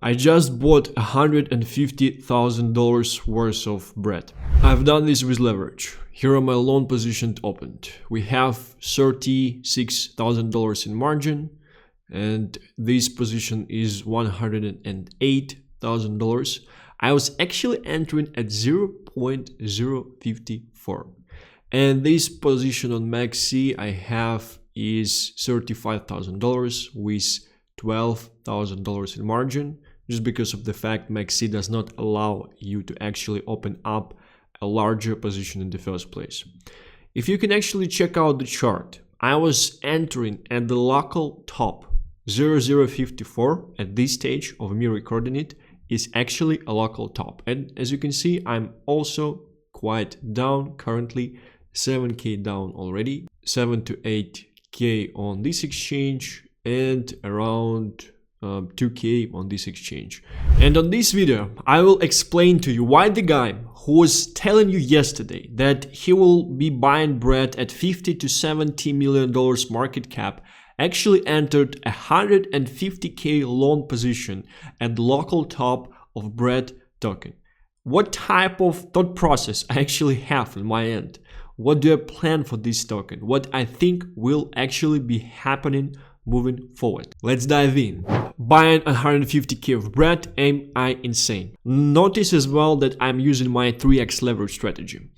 I just bought $150,000 worth of bread. I've done this with leverage. Here are my long positions opened. We have $36,000 in margin, and this position is $108,000. I was actually entering at 0.054, and this position on MEXC I have is $35,000 with $12,000 in margin, just because of the fact MEXC does not allow you to actually open up a larger position in the first place. If you can actually check out the chart, I was entering at the local top 0054 at this stage of me recording it is actually a local top, and as you can see, I'm also quite down currently, 7k down already, 7 to 8k on this exchange and around 2k on this exchange. And on this video I will explain to you why the guy who was telling you yesterday that he will be buying bread at 50 to 70 million dollars market cap actually entered a 150k long position at the local top of bread token. What type of thought process I actually have on my end? What do I plan for this token? What I think will actually be happening moving forward? Let's dive in. Buying 150k of bread, am I insane? Notice as well that I'm using my 3x leverage strategy.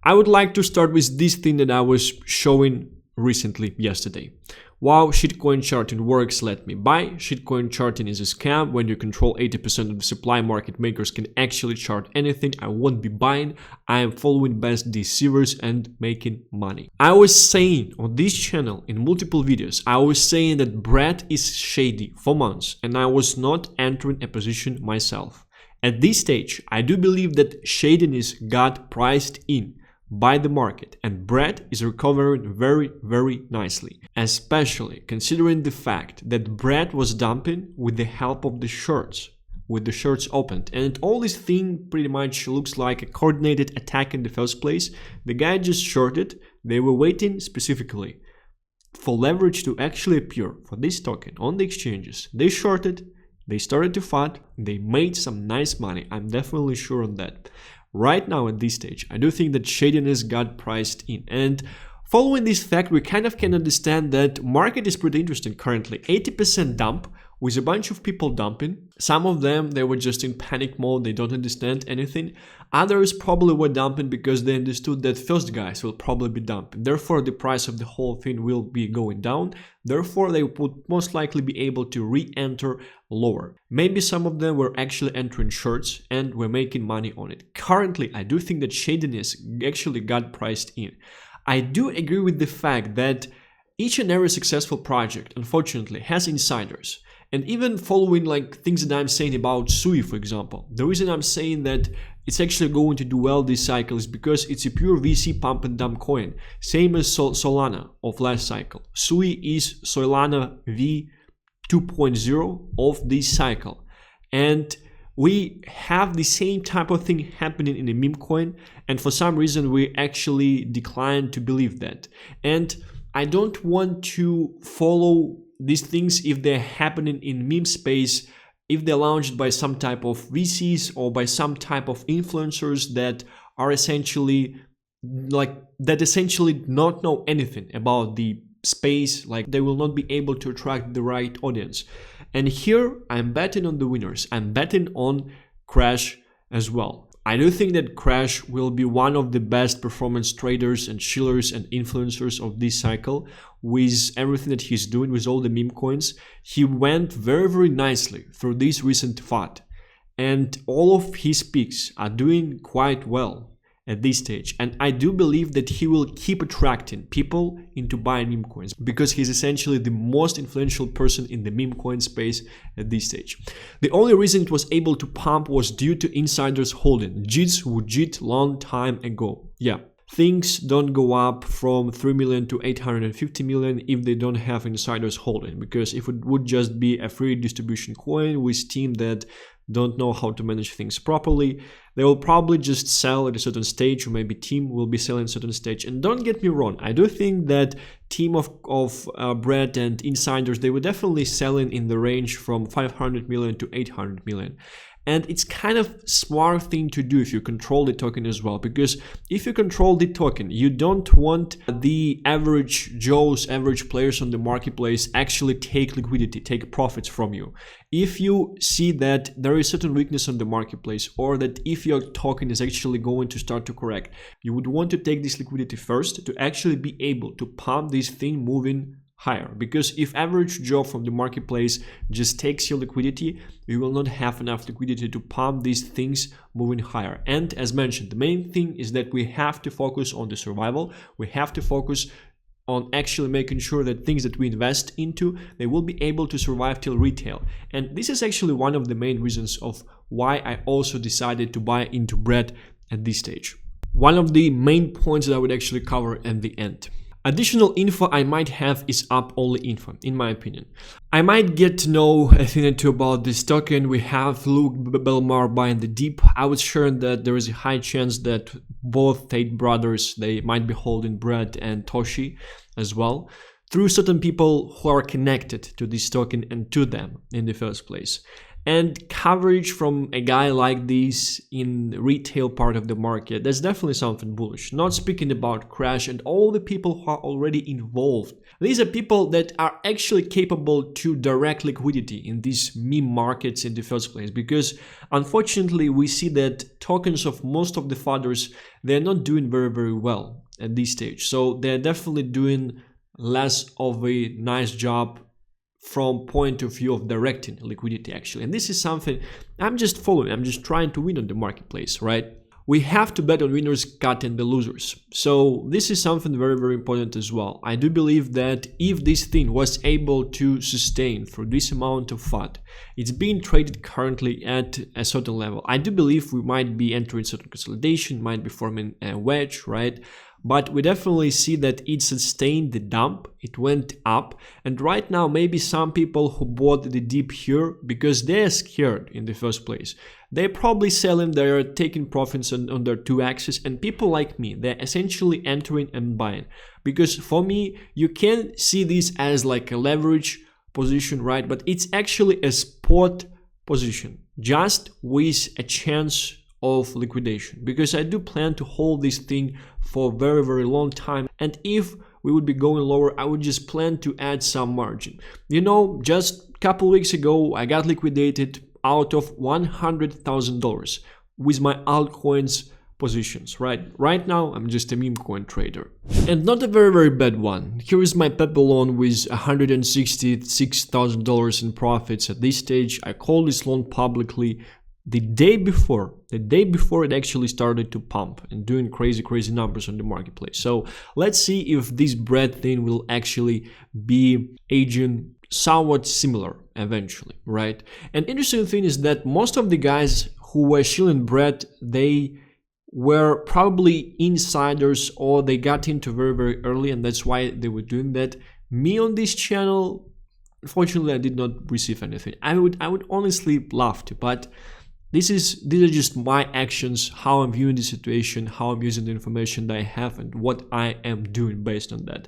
I would like to start with this thing that I was showing recently yesterday. Wow, shitcoin charting works, let me buy. Shitcoin charting is a scam. When you control 80% of the supply, market makers can actually chart anything. I won't be buying. I am following best deceivers and making money. I was saying on this channel in multiple videos, I was saying that bread is shady for months and I was not entering a position myself. At this stage, I do believe that shadiness got priced in by the market and bread is recovering very nicely, especially considering the fact that bread was dumping with the help of the shorts, with the shorts opened, and all this thing pretty much looks like a coordinated attack in the first place. The guy just shorted. They were waiting specifically for leverage to actually appear for this token on the exchanges. They shorted, they started to FUD, they made some nice money. I'm definitely sure on that. Right now at this stage, I do think that shadiness got priced in, and following this fact, we kind of can understand that market is pretty interesting currently. 80% dump with a bunch of people dumping. Some of them, they were just in panic mode, they don't understand anything. Others probably were dumping because they understood that first guys will probably be dumping. Therefore, the price of the whole thing will be going down. Therefore, they would most likely be able to re-enter lower. Maybe some of them were actually entering shorts and were making money on it. Currently, I do think that shadiness actually got priced in. I do agree with the fact that each and every successful project, unfortunately, has insiders. And even following like things that I'm saying about Sui, for example, the reason I'm saying that it's actually going to do well this cycle is because it's a pure VC pump and dump coin, same as Solana of last cycle. Sui is Solana V 2.0 of this cycle, and we have the same type of thing happening in the Memecoin, and for some reason we actually declined to believe that. And I don't want to follow these things if they're happening in meme space, if they're launched by some type of VCs or by some type of influencers that are essentially not know anything about the space, like they will not be able to attract the right audience. And here I'm betting on the winners. I'm betting on Crash as well. I do think that Crash will be one of the best performance traders and chillers and influencers of this cycle with everything that he's doing with all the meme coins. He went very nicely through this recent FUD, and all of his picks are doing quite well at this stage, and I do believe that he will keep attracting people into buying meme coins because he's essentially the most influential person in the meme coin space at this stage. The only reason it was able to pump was due to insiders holding. JITs who JIT long time ago. Yeah, things don't go up from 3 million to 850 million if they don't have insiders holding, because if it would just be a free distribution coin with team that don't know how to manage things properly, They will probably just sell at a certain stage, or maybe team will be selling at a certain stage. And don't get me wrong, I do think that team of Brett and insiders, they were definitely selling in the range from 500 million to 800 million. And it's kind of smart thing to do if you control the token as well, because if you control the token, you don't want the average Joes, average players on the marketplace actually take liquidity, take profits from you. If you see that there is certain weakness on the marketplace, or that if your token is actually going to start to correct, you would want to take this liquidity first to actually be able to pump this thing moving higher. Because if average Joe from the marketplace just takes your liquidity, you will not have enough liquidity to pump these things moving higher. And as mentioned, the main thing is that we have to focus on the survival. We have to focus on actually making sure that things that we invest into, they will be able to survive till retail. And this is actually one of the main reasons of why I also decided to buy into Bread at this stage. One of the main points that I would actually cover at the end. Additional info I might have is up-only info, in my opinion. I might get to know a thing or two about this token. We have Luke Belmar buying the dip. I was sure that there is a high chance that both Tate brothers, they might be holding Brett and Toshi as well, through certain people who are connected to this token and to them in the first place. And coverage from a guy like this in the retail part of the market, that's definitely something bullish. Not speaking about Crash and all the people who are already involved. These are people that are actually capable to direct liquidity in these meme markets in the first place. Because unfortunately, we see that tokens of most of the fathers, they're not doing very, very well at this stage. So they're definitely doing less of a nice job from point of view of directing liquidity actually. And this is something I'm just following. I'm just trying to win on the marketplace, right? We have to bet on winners cutting the losers. So this is something very, very important as well. I do believe that if this thing was able to sustain for this amount of FUD, it's being traded currently at a certain level. I do believe we might be entering certain consolidation, might be forming a wedge, right? But we definitely see that it sustained the dump, it went up, and right now maybe some people who bought the dip here because they're scared in the first place. They're probably selling, they're taking profits on their 2 axes, and people like me, they're essentially entering and buying. Because for me, you can see this as like a leverage position, right? But it's actually a spot position, just with a chance of liquidation, because I do plan to hold this thing for a very, very long time. And if we would be going lower, I would just plan to add some margin. You know, just a couple weeks ago, I got liquidated out of $100,000 with my altcoins positions, right? Right now, I'm just a Memecoin trader. And not a very, very bad one. Here is my pepe loan with $166,000 in profits at this stage. I called this loan publicly the day before it actually started to pump and doing crazy numbers on the marketplace. So let's see if this Bread thing will actually be aging somewhat similar eventually, right? And interesting thing is that most of the guys who were shilling Bread, they were probably insiders, or they got into very, very early, and that's why they were doing that. Me on this channel, unfortunately, I did not receive anything. I would honestly love to, but these are just my actions, how I'm viewing the situation, how I'm using the information that I have, and what I am doing based on that.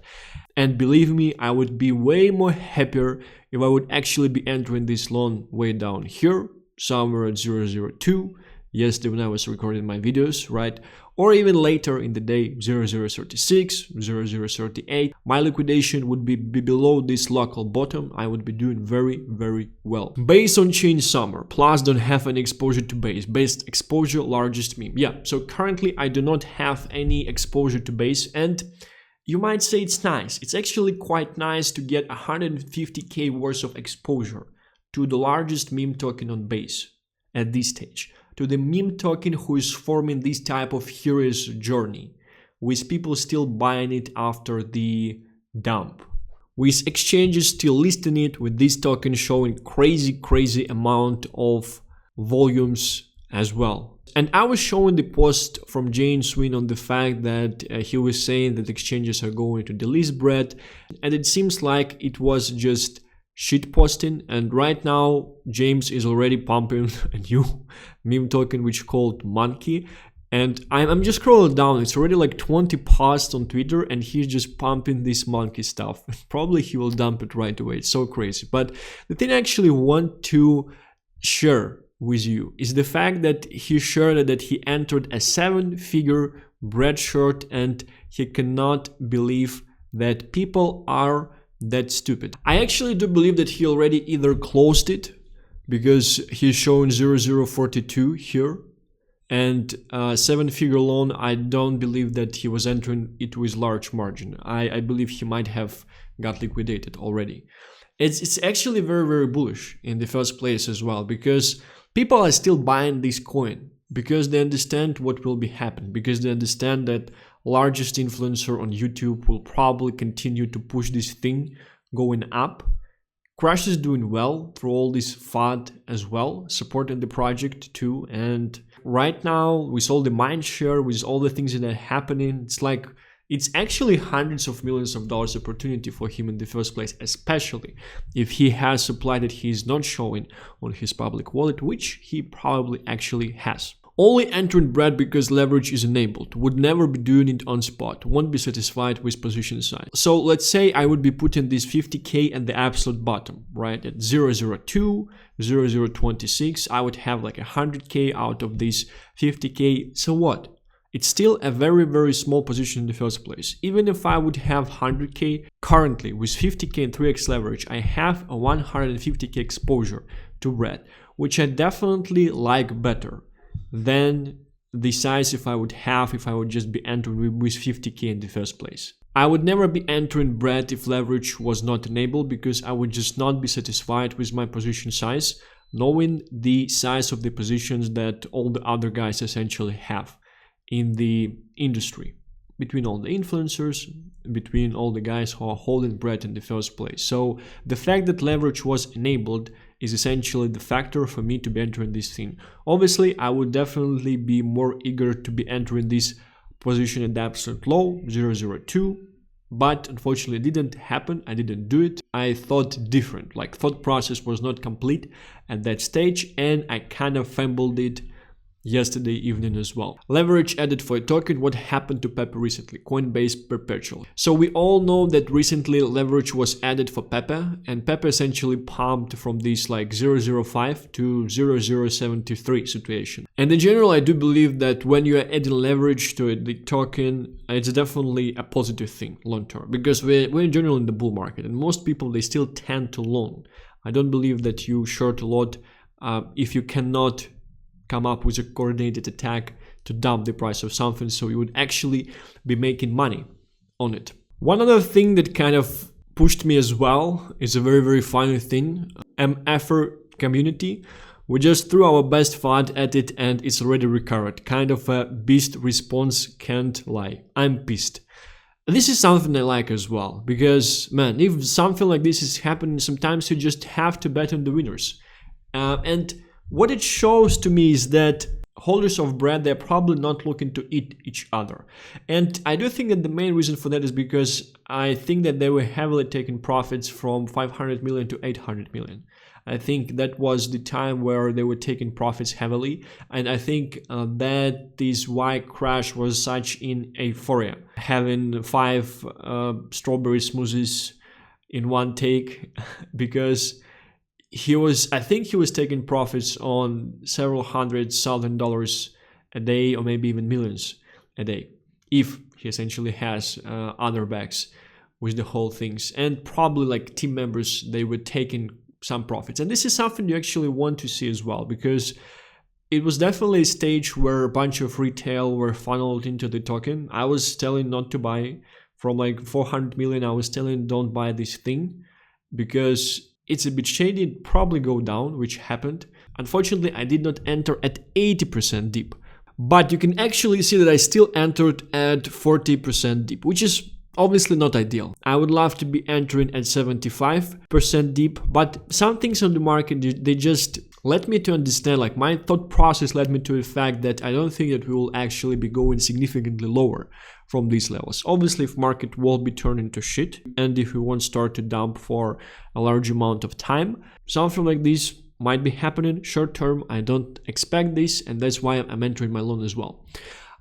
And believe me, I would be way more happier if I would actually be entering this loan way down here, somewhere at 0.002, yesterday when I was recording my videos, right? Or even later in the day, 0.036, 0.038. My liquidation would be below this local bottom. I would be doing very, very well. Base on chain summer, plus don't have any exposure to base. Base exposure, largest meme. Yeah, so currently I do not have any exposure to base, and you might say it's nice. It's actually quite nice to get 150k worth of exposure to the largest meme token on base at this stage. To the meme token who is forming this type of hero's journey, with people still buying it after the dump, with exchanges still listing it, with this token showing crazy amount of volumes as well. And I was showing the post from Jane Swin on the fact that he was saying that exchanges are going to delist Bread, and it seems like it was just shit posting, and right now James is already pumping a new meme token which called Monkey. And I'm just scrolling down, it's already like 20 posts on Twitter and he's just pumping this monkey stuff. Probably he will dump it right away, it's so crazy. But the thing I actually want to share with you is the fact that he shared that he entered a 7-figure bread short and he cannot believe that people are that stupid. I actually do believe that he already either closed it because he's showing 0042 here, and 7-figure loan, I don't believe that he was entering it with large margin. I believe he might have got liquidated already. It's actually very, very bullish in the first place as well, because people are still buying this coin because they understand what will be happening, because they understand that largest influencer on YouTube will probably continue to push this thing going up. Crash is doing well through all this FUD as well, supporting the project too. And right now, with all the mind share, with all the things that are happening, it's actually hundreds of millions of dollars opportunity for him in the first place, especially if he has supply that he is not showing on his public wallet, which he probably actually has. Only entering bread because leverage is enabled, would never be doing it on spot, won't be satisfied with position size. So let's say I would be putting this 50k at the absolute bottom, right? At 002, 0026, I would have like 100k out of this 50k. So what? It's still a very, very small position in the first place. Even if I would have 100k, currently with 50k and 3x leverage, I have a 150k exposure to bread, which I definitely like better than the size if I would just be entering with 50k in the first place. I would never be entering bread if leverage was not enabled, because I would just not be satisfied with my position size, knowing the size of the positions that all the other guys essentially have in the industry, between all the influencers, between all the guys who are holding bread in the first place. So the fact that leverage was enabled is essentially the factor for me to be entering this thing. Obviously, I would definitely be more eager to be entering this position at the absolute low, 002, but unfortunately it didn't happen. I didn't do it. I thought different, like thought process was not complete at that stage, and I kind of fumbled it yesterday evening as well. Leverage added for a token. What happened to Pepe recently? Coinbase perpetual. So we all know that recently leverage was added for Pepe, and Pepe essentially pumped from this like 005 to 0073 situation. And in general, I do believe that when you are adding leverage to the token, it's definitely a positive thing long term, because we're in general in the bull market, and most people, they still tend to long. I don't believe that you short a lot if you cannot come up with a coordinated attack to dump the price of something, so you would actually be making money on it. One other thing that kind of pushed me as well is a very, very funny thing. MFer community, we just threw our best FUD at it and it's already recovered. Kind of a beast response, can't lie. I'm pissed. This is something I like as well, because man, if something like this is happening, sometimes you just have to bet on the winners. And what it shows to me is that holders of bread, they're probably not looking to eat each other. And I do think that the main reason for that is because I think that they were heavily taking profits from 500 million to 800 million. I think that was the time where they were taking profits heavily. And I think that is why Crash was such in euphoria, having 5 strawberry smoothies in one take, because I think he was taking profits on several $100,000 a day, or maybe even millions a day, if he essentially has other bags with the whole things. And probably like team members, they were taking some profits. And this is something you actually want to see as well, because it was definitely a stage where a bunch of retail were funneled into the token. I was telling not to buy. From like 400 million, I was telling don't buy this thing, because it's a bit shady, it'd probably go down, which happened. Unfortunately, I did not enter at 80% deep. But you can actually see that I still entered at 40% deep, which is obviously not ideal. I would love to be entering at 75% deep, but some things on the market, they just led me to understand, like my thought process led me to the fact that I don't think that we will actually be going significantly lower from these levels. Obviously, if market will be turned into shit, and if we won't start to dump for a large amount of time, something like this might be happening short term. I don't expect this, and that's why I'm entering my loan as well.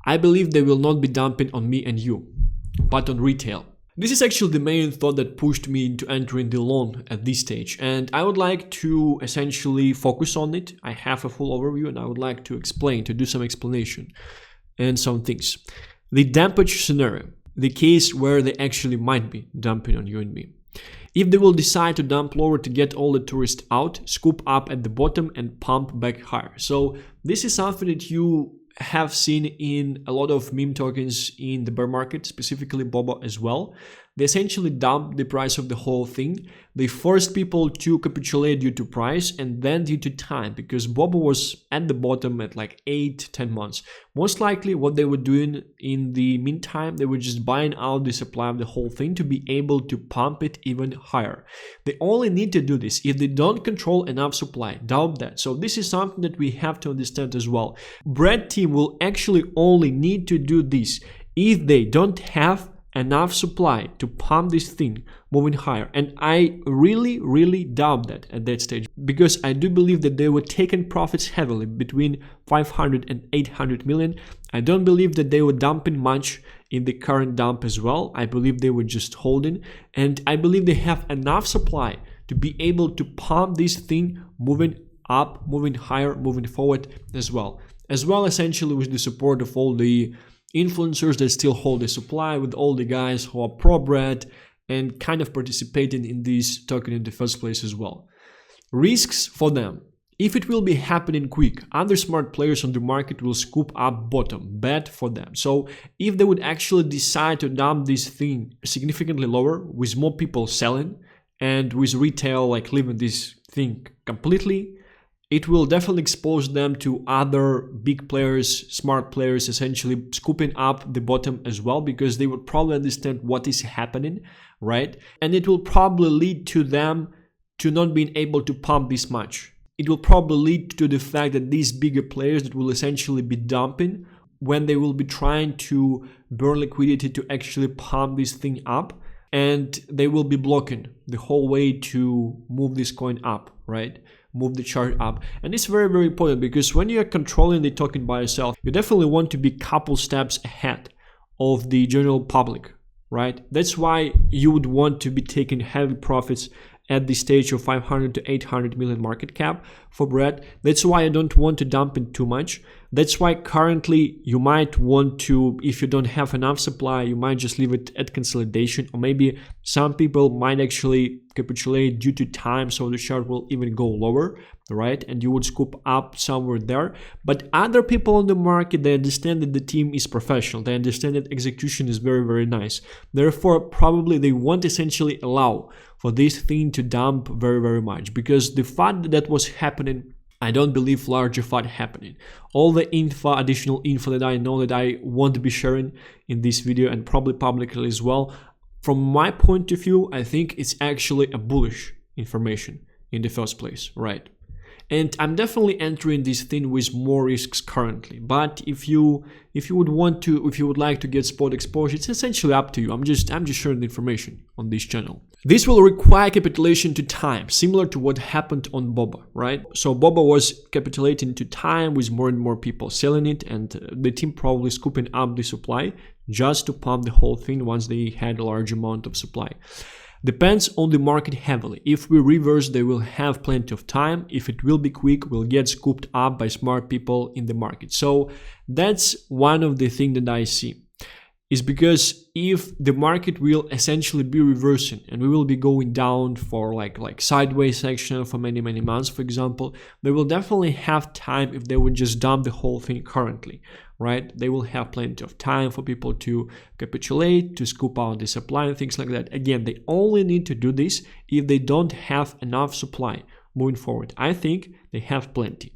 I believe they will not be dumping on me and you, but on retail. This is actually the main thought that pushed me into entering the loan at this stage, and I would like to essentially focus on it. I have a full overview and I would like to do some explanation and some things. The dumpage scenario, the case where they actually might be dumping on you and me. If they will decide to dump lower to get all the tourists out, scoop up at the bottom and pump back higher. So this is something that you have seen in a lot of meme tokens in the bear market, specifically Boba as well. They essentially dumped the price of the whole thing. They forced people to capitulate due to price and then due to time, because Boba was at the bottom at like 8-10 months. Most likely what they were doing in the meantime, they were just buying out the supply of the whole thing to be able to pump it even higher. They only need to do this if they don't control enough supply. Doubt that. So this is something that we have to understand as well. Brad team will actually only need to do this if they don't have enough supply to pump this thing moving higher, and I really doubt that at that stage, because I do believe that they were taking profits heavily between 500 and 800 million. I don't believe that they were dumping much in the current dump as well. I believe they were just holding, and I believe they have enough supply to be able to pump this thing moving up, moving higher, moving forward as well essentially with the support of all the influencers that still hold the supply, with all the guys who are pro-Brad and kind of participating in this token in the first place as well. Risks for them. If it will be happening quick, other smart players on the market will scoop up bottom. Bad for them. So if they would actually decide to dump this thing significantly lower, with more people selling and with retail like leaving this thing completely, it will definitely expose them to other big players, smart players, essentially scooping up the bottom as well, because they would probably understand what is happening, right? And it will probably lead to them to not being able to pump this much. It will probably lead to the fact that these bigger players that will essentially be dumping when they will be trying to burn liquidity to actually pump this thing up, and they will be blocking the whole way to move this coin up, right? Move the chart up. And it's very important, because when you are controlling the token by yourself, you definitely want to be a couple steps ahead of the general public, right? That's why you would want to be taking heavy profits at the stage of 500 to 800 million market cap for Brad. That's why I don't want to dump in too much. That's why currently you might want to, if you don't have enough supply, you might just leave it at consolidation, or maybe some people might actually capitulate due to time, so the chart will even go lower, right? And you would scoop up somewhere there. But other people on the market, they understand that the team is professional. They understand that execution is very nice. Therefore, probably they won't essentially allow for this thing to dump very much, because the FUD that was happening, I don't believe larger FUD happening. All the additional info that I know that I want to be sharing in this video, and probably publicly as well, from my point of view, I think it's actually a bullish information in the first place, right? And I'm definitely entering this thing with more risks currently. But if you would like to get spot exposure, it's essentially up to you. I'm just sharing the information on this channel. This will require capitulation to time, similar to what happened on Boba, right? So Boba was capitulating to time with more and more people selling it, and the team probably scooping up the supply just to pump the whole thing once they had a large amount of supply. Depends on the market heavily. If we reverse, they will have plenty of time. If it will be quick, we'll get scooped up by smart people in the market. So that's one of the things that I see, is because if the market will essentially be reversing and we will be going down for like sideways section for many months, for example, they will definitely have time if they would just dump the whole thing currently, right? They will have plenty of time for people to capitulate, to scoop out the supply and things like that. Again, they only need to do this if they don't have enough supply moving forward. I think they have plenty.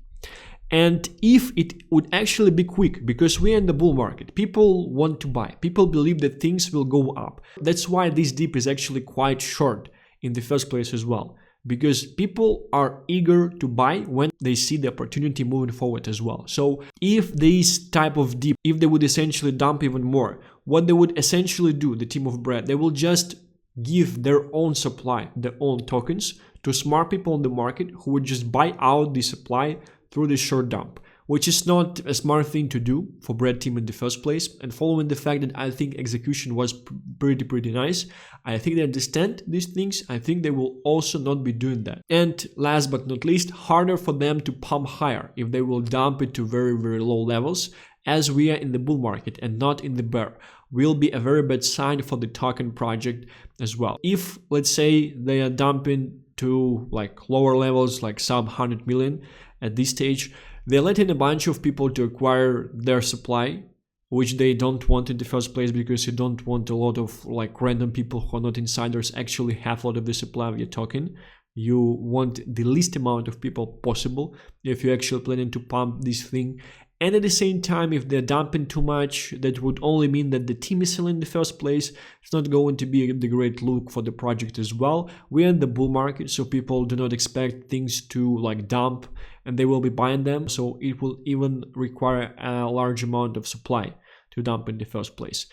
And if it would actually be quick, because we're in the bull market, people want to buy, people believe that things will go up. That's why this dip is actually quite short in the first place as well, because people are eager to buy when they see the opportunity moving forward as well. So if this type of dip, if they would essentially dump even more, what they would essentially do, the team of Brad, they will just give their own supply, their own tokens to smart people in the market who would just buy out the supply through the short dump, which is not a smart thing to do for Brad team in the first place. And following the fact that I think execution was pretty nice, I think they understand these things. I think they will also not be doing that. And last but not least, harder for them to pump higher if they will dump it to very low levels, as we are in the bull market and not in the bear, will be a very bad sign for the token project as well. If, let's say, they are dumping to like lower levels, like sub 100 million at this stage, they're letting a bunch of people to acquire their supply, which they don't want in the first place, because you don't want a lot of like random people who are not insiders actually have a lot of the supply of your token. You want the least amount of people possible if you're actually planning to pump this thing. And at the same time, if they're dumping too much, that would only mean that the team is selling in the first place. It's not going to be the great look for the project as well. We're in the bull market, so people do not expect things to like dump and they will be buying them. So it will even require a large amount of supply to dump in the first place.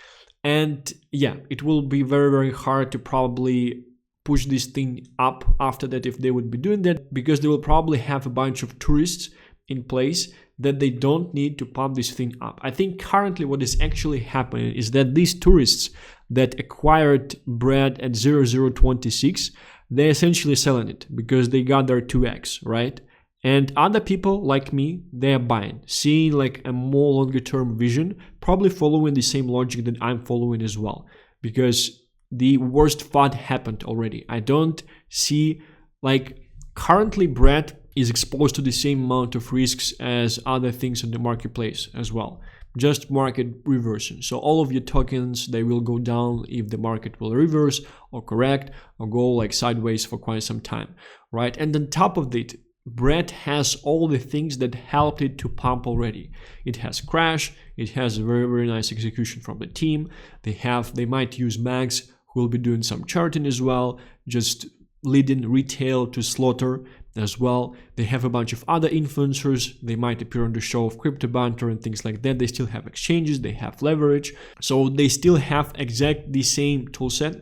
And yeah, it will be very hard to probably push this thing up after that if they would be doing that, because they will probably have a bunch of tourists in place that they don't need to pump this thing up. I think currently what is actually happening is that these tourists that acquired Brad at 0026, they're essentially selling it because they got their 2x, right? And other people like me, they're buying, seeing like a more longer term vision, probably following the same logic that I'm following as well, because the worst FUD happened already. I don't see, like, currently Brad is exposed to the same amount of risks as other things in the marketplace as well, just market reversing. So all of your tokens, they will go down if the market will reverse or correct or go like sideways for quite some time, right? And on top of it, Brad has all the things that helped it to pump already. It has crash, it has a very nice execution from the team. They might use Max, who will be doing some charting as well, just leading retail to slaughter as well. They have a bunch of other influencers. They might appear on the show of Crypto Banter and things like that. They still have exchanges, they have leverage. So they still have exactly the same toolset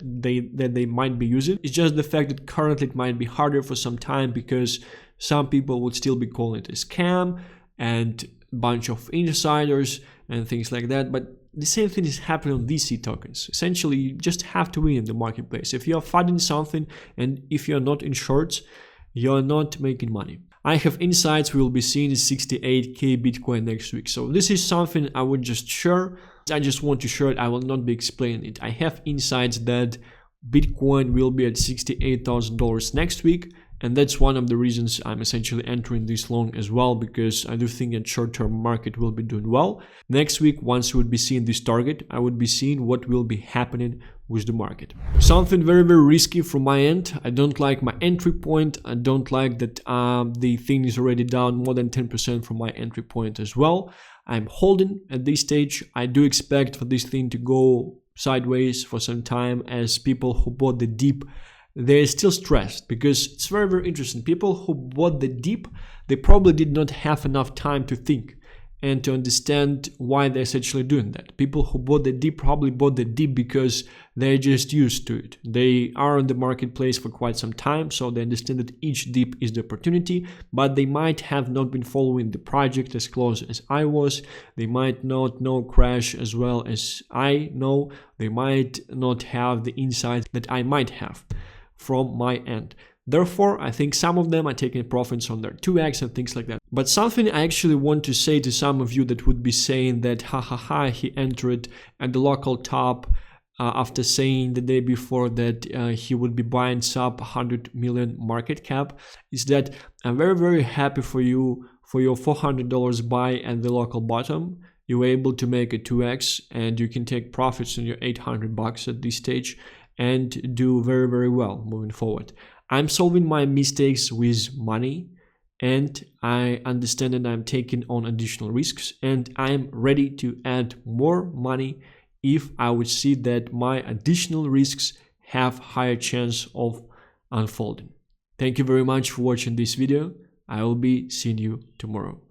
that they might be using. It's just the fact that currently it might be harder for some time because some people would still be calling it a scam and a bunch of insiders and things like that. But the same thing is happening on VC tokens. Essentially, you just have to win in the marketplace. If you're funding something and if you're not in shorts, you're not making money. I have insights. We will be seeing 68k Bitcoin next week. So this is something I would just share. I just want to share it. I will not be explaining it. I have insights that Bitcoin will be at $68,000 next week. And that's one of the reasons I'm essentially entering this long as well, because I do think that short-term market will be doing well. Next week, once you would be seeing this target, I would be seeing what will be happening with the market. Something very risky from my end. I don't like my entry point. I don't like that the thing is already down more than 10% from my entry point as well. I'm holding at this stage. I do expect for this thing to go sideways for some time, as people who bought the dip, they're still stressed, because it's very interesting. People who bought the dip, they probably did not have enough time to think and to understand why they're essentially doing that. People who bought the dip probably bought the dip because they're just used to it. They are in the marketplace for quite some time, so they understand that each dip is the opportunity, but they might have not been following the project as close as I was. They might not know crash as well as I know. They might not have the insights that I might have from my end. Therefore, I think some of them are taking profits on their 2x and things like that. But something I actually want to say to some of you that would be saying that he entered at the local top after saying the day before that he would be buying sub 100 million market cap, is that I'm very happy for you for your $400 buy at the local bottom. You were able to make a 2x and you can take profits on your $800 at this stage and do very well moving forward. I'm solving my mistakes with money, and I understand that I'm taking on additional risks, and I'm ready to add more money if I would see that my additional risks have higher chance of unfolding. Thank you very much for watching this video. I will be seeing you tomorrow.